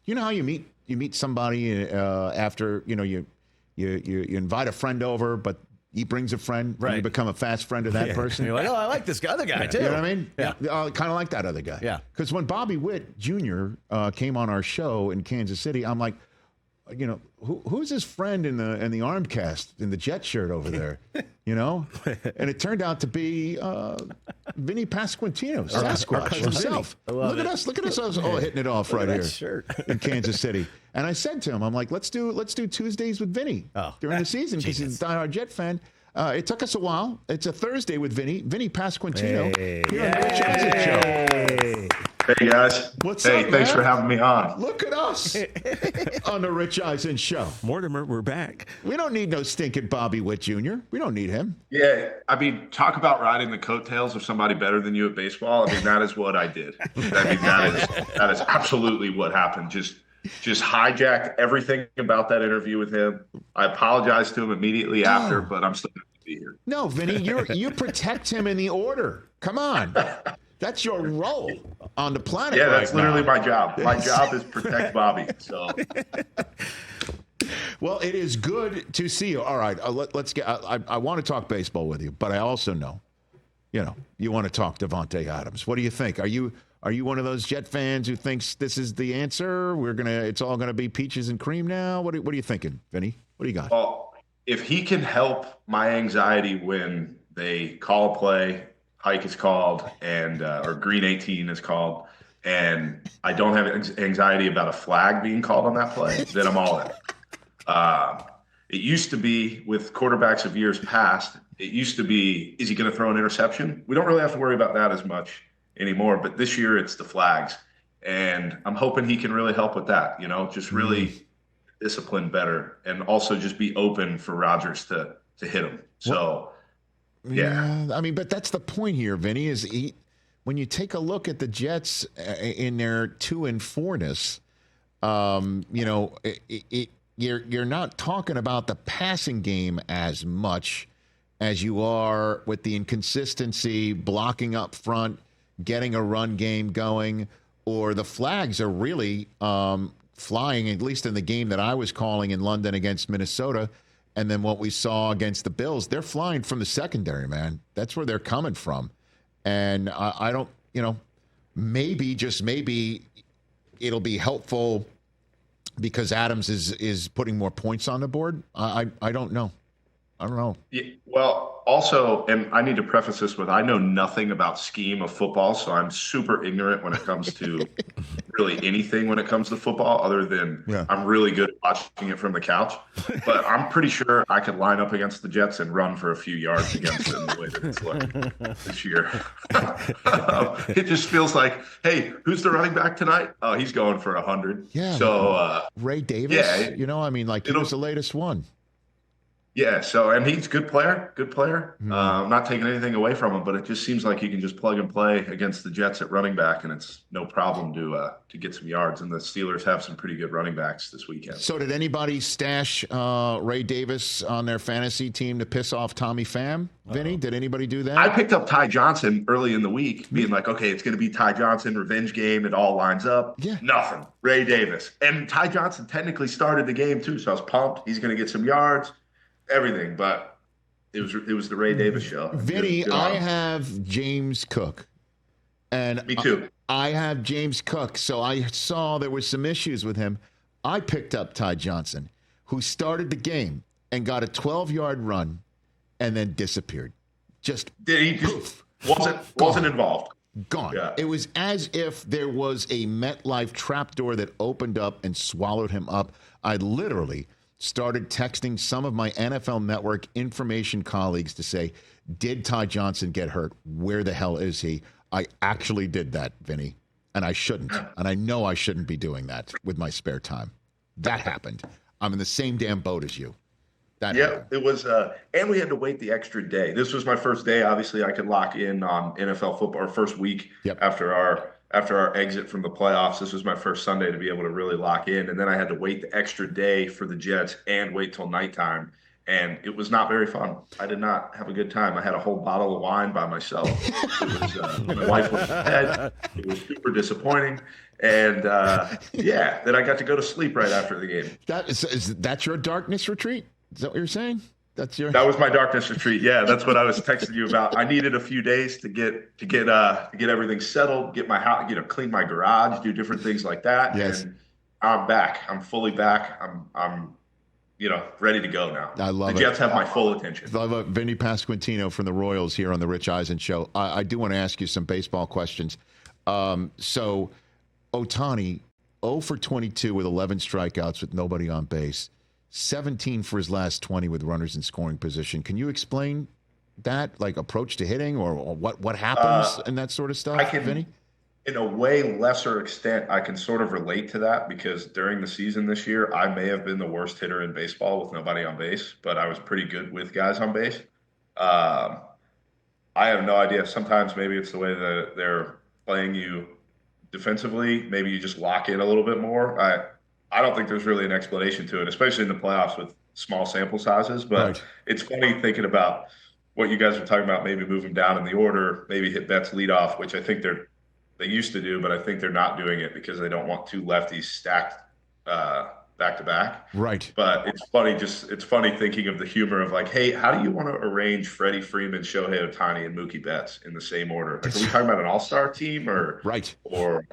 You know how you meet somebody after you invite a friend over, but he brings a friend, and you become a fast friend of that person. You're like, oh, I like this other guy too. You know what I mean? Yeah. Kind of like that other guy. Yeah. Because when Bobby Witt Jr. Came on our show in Kansas City, I'm like, who's his friend in the armed cast in the jet shirt over there? And it turned out to be Vinnie Pasquantino, Sasquatch himself. Look at us all hitting it off right here in Kansas City. And I said to him, I'm like, let's do Tuesdays with Vinny during the season because he's a diehard Jet fan. It took us a while. It's a Thursday with Vinny Pasquantino here on the Rich Eisen Show. Hey guys. What's up, man? Thanks for having me on. Look at us on the Rich Eisen Show. Mortimer, we're back. We don't need no stinking Bobby Witt Jr. We don't need him. Yeah, I mean, talk about riding the coattails of somebody better than you at baseball. I mean, that is what I did. I mean, that is absolutely what happened. Just hijacked everything about that interview with him. I apologized to him immediately after, but I'm still going to be here. No, Vinny, you protect him in the order. Come on. That's your role on the planet. Yeah, that's literally my job. My job is protect Bobby. So, well, it is good to see you. All right, let's get. I want to talk baseball with you, but I also know, you want to talk Davante Adams. What do you think? Are you one of those Jet fans who thinks this is the answer? It's all gonna be peaches and cream now. What are you thinking, Vinny? What do you got? Well, if he can help my anxiety when they call a play, hike is called, and or green 18 is called, and I don't have anxiety about a flag being called on that play, then I'm all in. It used to be with quarterbacks of years past, it used to be, is he going to throw an interception? We don't really have to worry about that as much anymore, but this year it's the flags. And I'm hoping he can really help with that, just really discipline better and also just be open for Rodgers to hit him. So, yeah. I mean, but that's the point here, Vinny, is when you take a look at the Jets in their 2-4-ness, you're not talking about the passing game as much as you are with the inconsistency, blocking up front, getting a run game going, or the flags are really flying, at least in the game that I was calling in London against Minnesota. And then what we saw against the Bills, they're flying from the secondary, man. That's where they're coming from. And I don't, maybe, just maybe it'll be helpful because Adams is putting more points on the board. I don't know. I don't know. Yeah, well, also, and I need to preface this with, I know nothing about scheme of football, so I'm super ignorant when it comes to really anything when it comes to football, other than I'm really good at watching it from the couch. But I'm pretty sure I could line up against the Jets and run for a few yards against them the way that it's looking this year. It just feels like, hey, who's the running back tonight? Oh, he's going for 100. Yeah. So Ray Davis. Yeah, he was the latest one. Yeah, so, and he's a good player. I'm not taking anything away from him, but it just seems like you can just plug and play against the Jets at running back, and it's no problem to get some yards. And the Steelers have some pretty good running backs this weekend. So did anybody stash Ray Davis on their fantasy team to piss off Tommy Pham? Vinny, did anybody do that? I picked up Ty Johnson early in the week, being like, okay, it's going to be Ty Johnson, revenge game. It all lines up. Yeah. Nothing. Ray Davis. And Ty Johnson technically started the game, too, so I was pumped. He's going to get some yards. Everything, but it was the Ray Davis show. Vinny, I have James Cook. And me too. I have James Cook, so I saw there was some issues with him. I picked up Ty Johnson, who started the game and got a 12-yard run and then disappeared. Wasn't involved. Gone. Yeah. It was as if there was a MetLife trapdoor that opened up and swallowed him up. I literally started texting some of my NFL Network information colleagues to say, did Ty Johnson get hurt? Where the hell is he? I actually did that, Vinny, and I shouldn't. And I know I shouldn't be doing that with my spare time. That happened. I'm in the same damn boat as you. It was, and we had to wait the extra day. This was my first day. Obviously, I could lock in on NFL football, our first week after our exit from the playoffs. This was my first Sunday to be able to really lock in. And then I had to wait the extra day for the Jets and wait till nighttime. and it was not very fun. I did not have a good time. I had a whole bottle of wine by myself. It was, my wife was dead. It was super disappointing. And then I got to go to sleep right after the game. Is that your darkness retreat? Is that what you're saying? That was my darkness retreat. Yeah, that's what I was texting you about. I needed a few days to get everything settled, get my house, clean my garage, do different things like that. Yes. And I'm back. I'm fully back. I'm ready to go now. I love it. The Jets have my full attention. I love it. Vinnie Pasquantino from the Royals here on the Rich Eisen Show. I do want to ask you some baseball questions. So Ohtani, 0 for 22 with 11 strikeouts with nobody on base, 17 for his last 20 with runners in scoring position. Can you explain that, like approach to hitting or what happens and that sort of stuff, Vinny? In a way lesser extent, I can sort of relate to that because during the season this year, I may have been the worst hitter in baseball with nobody on base, but I was pretty good with guys on base. I have no idea. Sometimes maybe it's the way that they're playing you defensively. Maybe you just lock in a little bit more. I don't think there's really an explanation to it, especially in the playoffs with small sample sizes. But Right. It's funny thinking about what you guys were talking about, maybe moving down in the order, maybe hit Betts leadoff, which I think they used to do, but I think they're not doing it because they don't want two lefties stacked back to back. Right. But it's funny thinking of the humor of like, hey, how do you want to arrange Freddie Freeman, Shohei Ohtani, and Mookie Betts in the same order? Like, are we talking about an all-star team or Right. or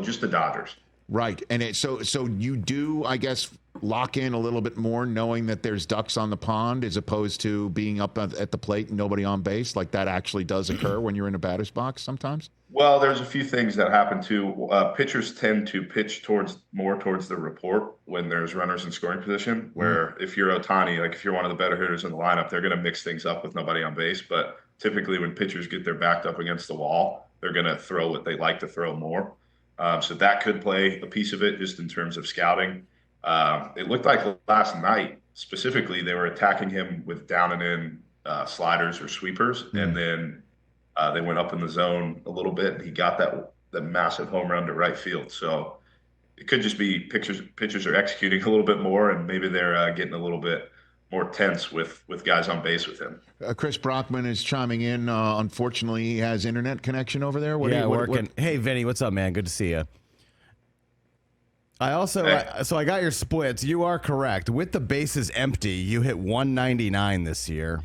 just the Dodgers? Right. And so you do, I guess, lock in a little bit more knowing that there's ducks on the pond as opposed to being up at the plate and nobody on base. Like that actually does occur when you're in a batter's box sometimes? Well, there's a few things that happen too. Pitchers tend to pitch more towards the report when there's runners in scoring position, where if you're Otani, like if you're one of the better hitters in the lineup, they're going to mix things up with nobody on base. But typically when pitchers get their backed up against the wall, they're going to throw what they like to throw more. So that could play a piece of it just in terms of scouting. It looked like last night, specifically, they were attacking him with down and in sliders or sweepers. And then they went up in the zone a little bit, and he got that massive home run to right field. So it could just be pitchers are executing a little bit more, and maybe they're getting a little bit more tense with guys on base with him. Chris Brockman is chiming in. Unfortunately, he has internet connection over there. Working. Hey, Vinny, what's up, man? Good to see you. I also, so I got your splits. You are correct. With the bases empty, you hit 199 this year.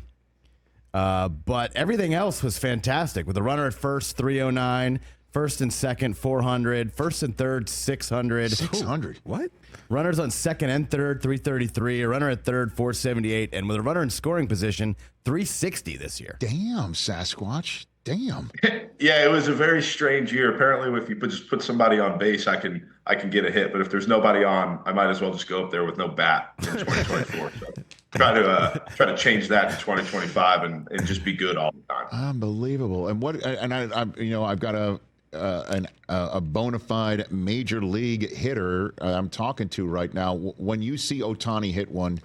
But everything else was fantastic. With the runner at first, 309. First and second, 400. First and third, 600. 600? What? Runners on second and third, 333. A runner at third, 478. And with a runner in scoring position, 360 this year. Damn, Sasquatch. Damn. Yeah, it was a very strange year. Apparently, if you just put somebody on base, I can get a hit. But if there's nobody on, I might as well just go up there with no bat in 2024. So try to change that to 2025 and just be good all the time. Unbelievable. And I've got a bona fide major league hitter I'm talking to right now. When you see Ohtani hit one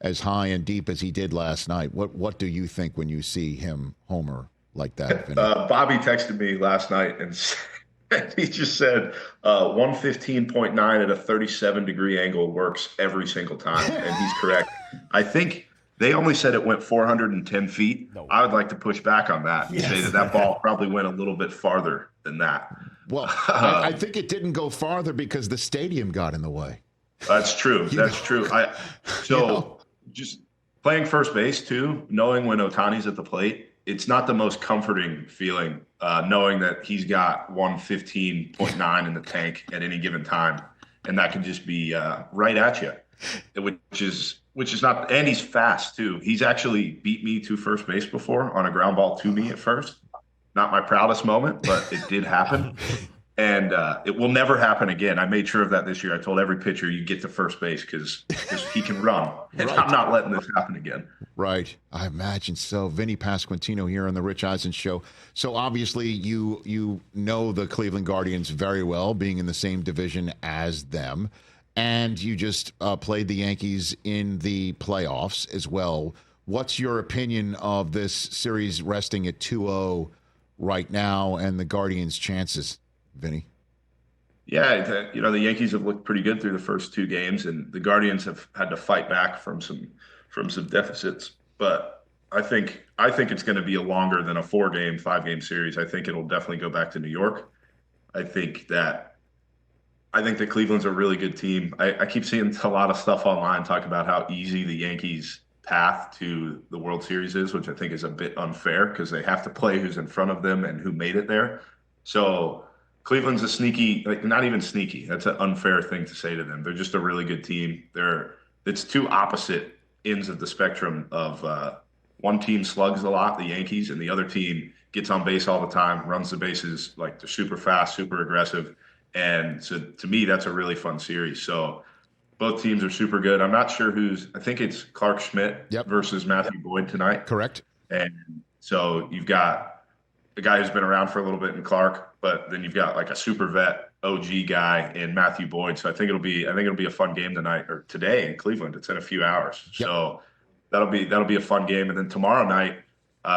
as high and deep as he did last night, what do you think when you see him homer like that? Bobby texted me last night and he just said 115.9 at a 37-degree angle works every single time, and he's correct. I think they only said it went 410 feet. No. I would like to push back on that and say that ball probably went a little bit farther than that. Well, I think it didn't go farther because the stadium got in the way. That's true. That's true. Just playing first base too, knowing when Ohtani's at the plate, it's not the most comforting feeling knowing that he's got 115.9 in the tank at any given time, and that can just be right at you, which is not. And he's fast too. He's actually beat me to first base before on a ground ball to me at first. Not my proudest moment, but it did happen. And it will never happen again. I made sure of that this year. I told every pitcher, you get to first base because he can run. And I'm not letting this happen again. Right. I imagine so. Vinnie Pasquantino here on the Rich Eisen Show. So obviously you know the Cleveland Guardians very well, being in the same division as them. And you just played the Yankees in the playoffs as well. What's your opinion of this series resting at 2-0 right now and the Guardians' chances, Vinny? Yeah, the Yankees have looked pretty good through the first two games, and the Guardians have had to fight back from from some deficits. But I think it's going to be a longer than a 4-game, 5-game series. I think it'll definitely go back to New York. I think that Cleveland's a really good team. I keep seeing a lot of stuff online talk about how easy the Yankees' path to the World Series is, which I think is a bit unfair because they have to play who's in front of them and who made it there. So Cleveland's a sneaky, like not even sneaky. That's an unfair thing to say to them. They're just a really good team. It's two opposite ends of the spectrum of one team slugs a lot, the Yankees, and the other team gets on base all the time, runs the bases, like they're super fast, super aggressive. And so to me, that's a really fun series. So both teams are super good. I'm not sure I think it's Clark Schmidt versus Matthew Boyd tonight. Correct. And so you've got the guy who's been around for a little bit in Clark, but then you've got like a super vet OG guy in Matthew Boyd. So I think it'll be a fun game tonight or today in Cleveland. It's in a few hours. Yep. So that'll be a fun game. And then tomorrow night,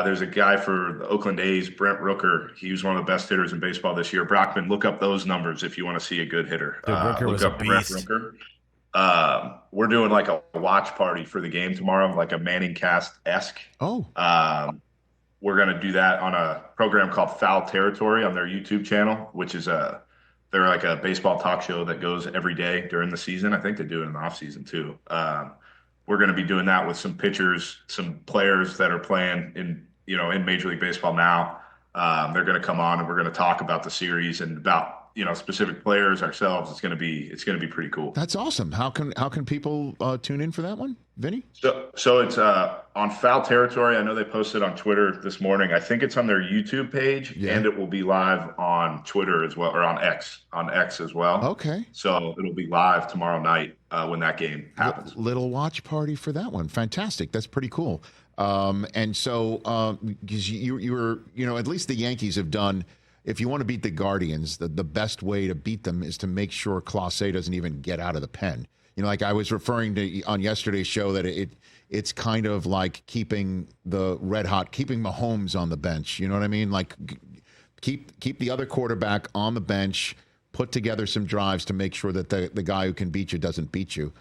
there's a guy for the Oakland A's, Brent Rooker. He was one of the best hitters in baseball this year. Brockman, look up those numbers if you want to see a good hitter. Rooker was a beast. Brent Rooker. We're doing like a watch party for the game tomorrow, like a Manning cast-esque. Oh. We're going to do that on a program called Foul Territory on their YouTube channel, which is they're like a baseball talk show that goes every day during the season. I think they do it in the off season too. We're going to be doing that with some pitchers, some players that are playing in Major League Baseball now. They're going to come on and we're going to talk about the series and about specific players ourselves. It's going to be pretty cool. That's awesome. How can people tune in for that one, Vinny? So it's on Foul Territory. I know they posted on Twitter this morning. I think it's on their YouTube page, and it will be live on Twitter as well, or on X as well. Okay. So it'll be live tomorrow night when that game happens. Little watch party for that one. Fantastic. That's pretty cool. And so because you were, at least the Yankees have done. If you want to beat the Guardians, the best way to beat them is to make sure Clase doesn't even get out of the pen. Like I was referring to on yesterday's show that it's kind of like keeping Mahomes on the bench. You know what I mean? Like keep the other quarterback on the bench, put together some drives to make sure that the guy who can beat you doesn't beat you.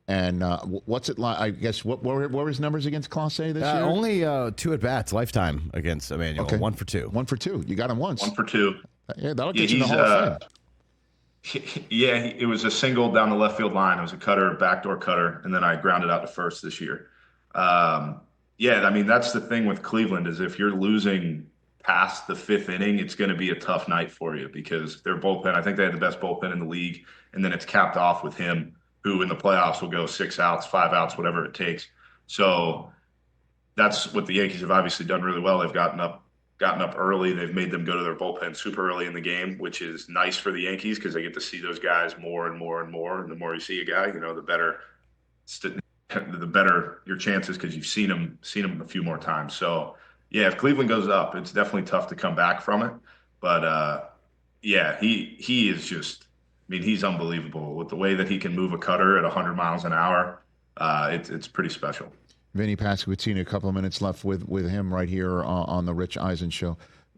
And what's it like? I guess what were his numbers against Clase this year? Only 2 at-bats lifetime against Emmanuel. Okay. 1 for 2. 1 for 2. You got him once. 1 for 2. Yeah, that'll get you the Hall of Fame. It was a single down the left field line. It was a cutter, backdoor cutter, and then I grounded out to first this year. That's the thing with Cleveland is if you're losing past the 5th inning, it's going to be a tough night for you because their bullpen, I think they had the best bullpen in the league, and then it's capped off with him, who in the playoffs will go 6 outs, 5 outs, whatever it takes. So that's what the Yankees have obviously done really well. They've gotten up early. They've made them go to their bullpen super early in the game, which is nice for the Yankees because they get to see those guys more and more and more. And the more you see a guy, the better your chances because you've seen him a few more times. So yeah, if Cleveland goes up, it's definitely tough to come back from it. But he is just. He's unbelievable with the way that he can move a cutter at 100 miles an hour. It's pretty special. Vinnie Pasquantino, a couple of minutes left with him right here on the Rich Eisen Show.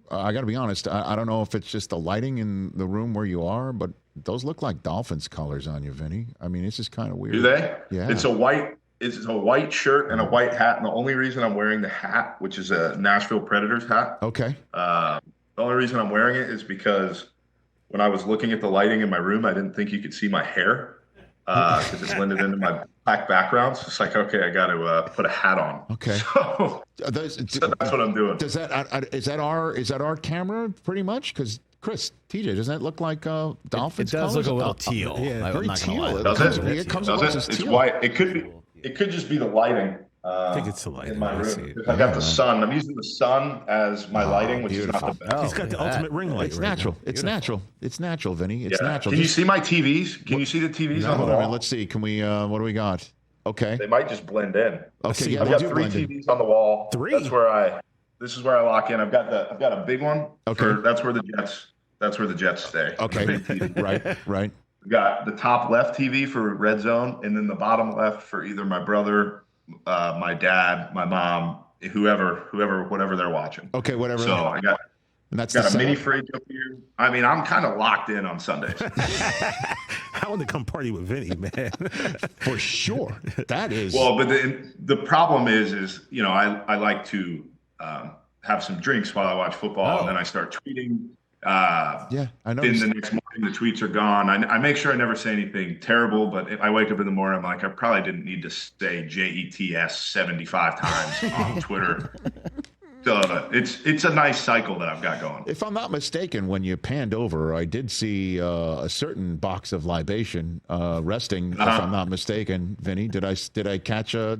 I got to be honest, I don't know if it's just the lighting in the room where you are, but those look like Dolphins colors on you, Vinny. It's just kind of weird. Do they? Yeah. It's a white shirt and a white hat, and the only reason I'm wearing the hat, which is a Nashville Predators hat. Okay. The only reason I'm wearing it is because when I was looking at the lighting in my room, I didn't think you could see my hair because it's blended into my black background. So it's like, okay, I got to put a hat on. Okay. So that's what I'm doing. Is that our camera pretty much? Because Chris, TJ, does that look like Dolphins? It does colors? look a little teal. Yeah, very teal. Does it? It comes Does across it? as It's teal. white. It could just be the lighting. I think it's the lighting. In my I see room. it. I got the sun. I'm using the sun as my lighting, which is not the best. He's got the ultimate ring light. It's right natural. now. It's natural. It's natural, Vinny. It's natural. Can you see my TVs? Can you see the TVs on the wall? Let's see. Can we? What do we got? Okay. They might just blend in. Okay. Yeah, I've they got do 3 blend in. TVs on the wall. 3? This is where I lock in. I've got a big one. Okay. That's where the Jets stay. Okay. Big TV. Right. We've got the top left TV for Red Zone, and then the bottom left for either my brother, my dad, my mom, whatever they're watching. Okay. Whatever. So I got and that's a the mini setup? fridge up here. I'm kind of locked in on Sundays. I want to come party with Vinny, man. For sure. That is. Well, but the problem is I like to have some drinks while I watch football, and then I start tweeting. Yeah, I know. Then the next morning, the tweets are gone. I make sure I never say anything terrible, but if I wake up in the morning, I'm like, I probably didn't need to say JETS 75 times on Twitter. So it's a nice cycle that I've got going. If I'm not mistaken, when you panned over, I did see a certain box of libation resting. If I'm not mistaken, Vinny, did I catch a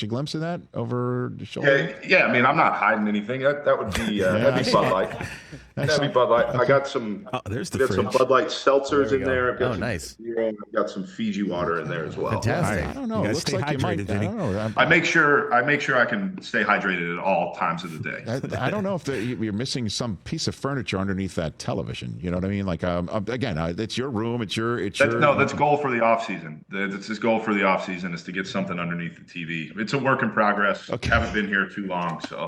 glimpse of that over the shoulder? Yeah. I mean, I'm not hiding anything. That would be that'd be Bud Light. That'd be Bud Light. I got some. There's the got fridge. some Bud Light seltzers in there. I've got some nice. I've got some Fiji water in there as well. Fantastic. I don't know. You It gotta looks stay like you might. hydrated, I Vinny. don't know. I make sure I can stay hydrated at all times of the day. I don't know if you're missing some piece of furniture underneath that television. You know what I mean? Like, again, it's your room. It's your. That's goal for the off season. That's his goal for the off season is to get something underneath the TV. It's a work in progress. Okay. Haven't been here too long, so.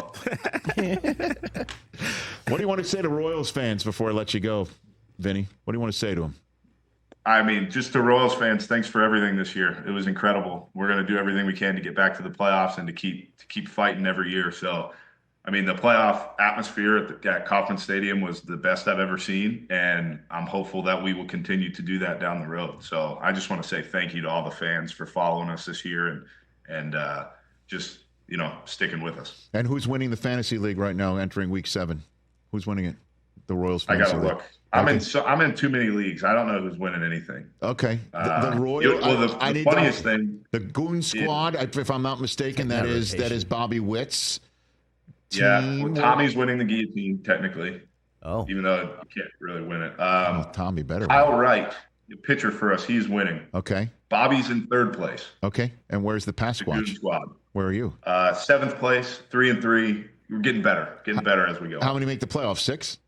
What do you want to say to Royals fans before I let you go, Vinny? What do you want to say to them? I mean, just to Royals fans, thanks for everything this year. It was incredible. We're going to do everything we can to get back to the playoffs and to keep fighting every year. So, I mean, the playoff atmosphere at Kauffman Stadium was the best I've ever seen, and I'm hopeful that we will continue to do that down the road. So I just want to say thank you to all the fans for following us this year and just, sticking with us. And who's winning the fantasy league right now, entering Week 7? Who's winning it? The Royals I fantasy got to league. look. I'm in too many leagues. I don't know who's winning anything. Okay. The Royals. The funniest thing. The Goon Squad, if I'm not mistaken, that is Bobby Witt's team. Yeah, well, Tommy's winning the guillotine technically. Oh. Even though you can't really win it. Tommy better. Kyle Wright, the pitcher for us, he's winning. Okay. Bobby's in third place. Okay. And where's the The Goon Pasquatch? Squad. Where are you? Seventh place, 3-3. We're getting better as we go. How many make the playoffs? 6?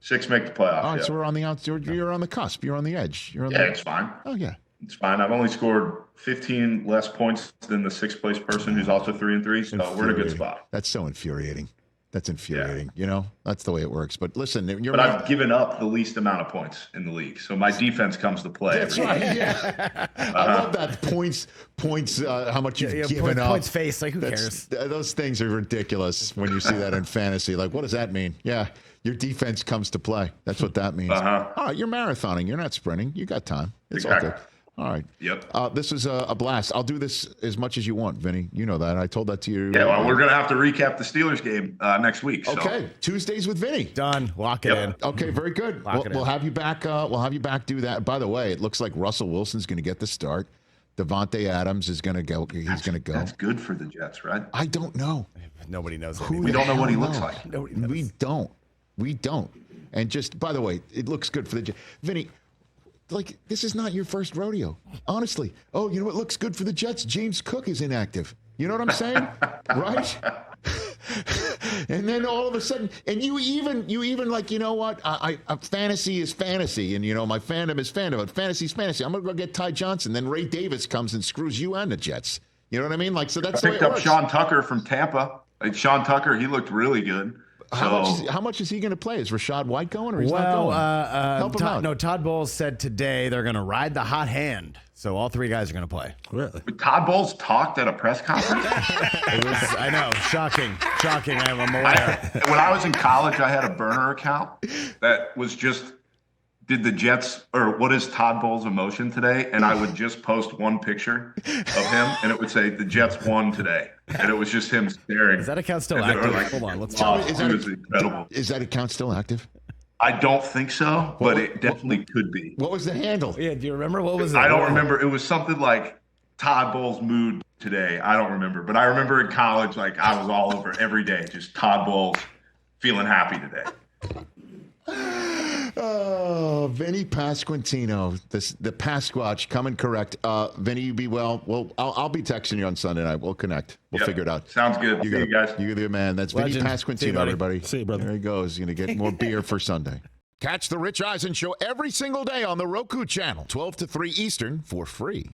6 make the playoffs. All right, yeah. so we're on the outside. You're on the cusp. You're on the edge. It's fine. Oh yeah. It's fine. I've only scored 15 less points than the 6th place person who's also 3-3, so we're in a good spot. That's so infuriating. That's infuriating. That's the way it works. But listen, But I've given up the least amount of points in the league, so my defense comes to play. That's right. Yeah. I love that points. How much you've given up. Points face. Like, who cares? Those things are ridiculous when you see that in fantasy. Like, what does that mean? Yeah, your defense comes to play. That's what that means. All right, you're marathoning. You're not sprinting. You got time. It's Exactly. all good. All right. Yep. This was a blast. I'll do this as much as you want, Vinny. You know that. I told that to you. Yeah, well, we're going to have to recap the Steelers game next week. So. Okay. Tuesdays with Vinny. Done. Lock it in. Okay, very good. We'll have you back. We'll have you back. Do that. By the way, it looks like Russell Wilson's going to get the start. Davante Adams is going to go. He's going to go. That's good for the Jets, right? I don't know. Nobody knows. We don't know what he looks like. We don't. And just by the way, it looks good for the Jets. Vinny, like, this is not your first rodeo. Honestly. Oh, you know what looks good for the Jets? James Cook is inactive. You know what I'm saying? Right? And then all of a sudden, and you even like, you know what? I fantasy is fantasy, and my fandom is fandom, but fantasy's fantasy. I'm gonna go get Ty Johnson. Then Ray Davis comes and screws you and the Jets. You know what I mean? Like, so that's the way it picked up works. Sean Tucker from Tampa. Like Sean Tucker, he looked really good. How much is he going to play? Is Rashad White going, or he's not going? Help him out. No, Todd Bowles said today they're going to ride the hot hand. So all 3 guys are going to play. Really? Todd Bowles talked at a press conference? I know. Shocking. I'm aware. When I was in college, I had a burner account that was just, did the Jets, or what is Todd Bowles' emotion today? And I would just post one picture of him, and it would say, the Jets won today. And it was just him staring. Is that account still active? Hold on. Let's tell me. It was incredible. Is that account still active? I don't think so, but it definitely could be. What was the handle? Yeah, do you remember? What was it? I don't remember. It was something like Todd Bowles' mood today. I don't remember. But I remember in college, like, I was all over every day, just Todd Bowles feeling happy today. Oh, Vinnie Pasquantino, the Pasquatch coming correct. Vinny, you be well. Well, I'll be texting you on Sunday night. We'll connect. We'll figure it out. Sounds good. See you guys. You're the man. That's Vinnie Pasquantino, everybody. See you, brother. There he goes. He's going to get more beer for Sunday. Catch the Rich Eisen Show every single day on the Roku Channel, 12 to 3 Eastern, for free.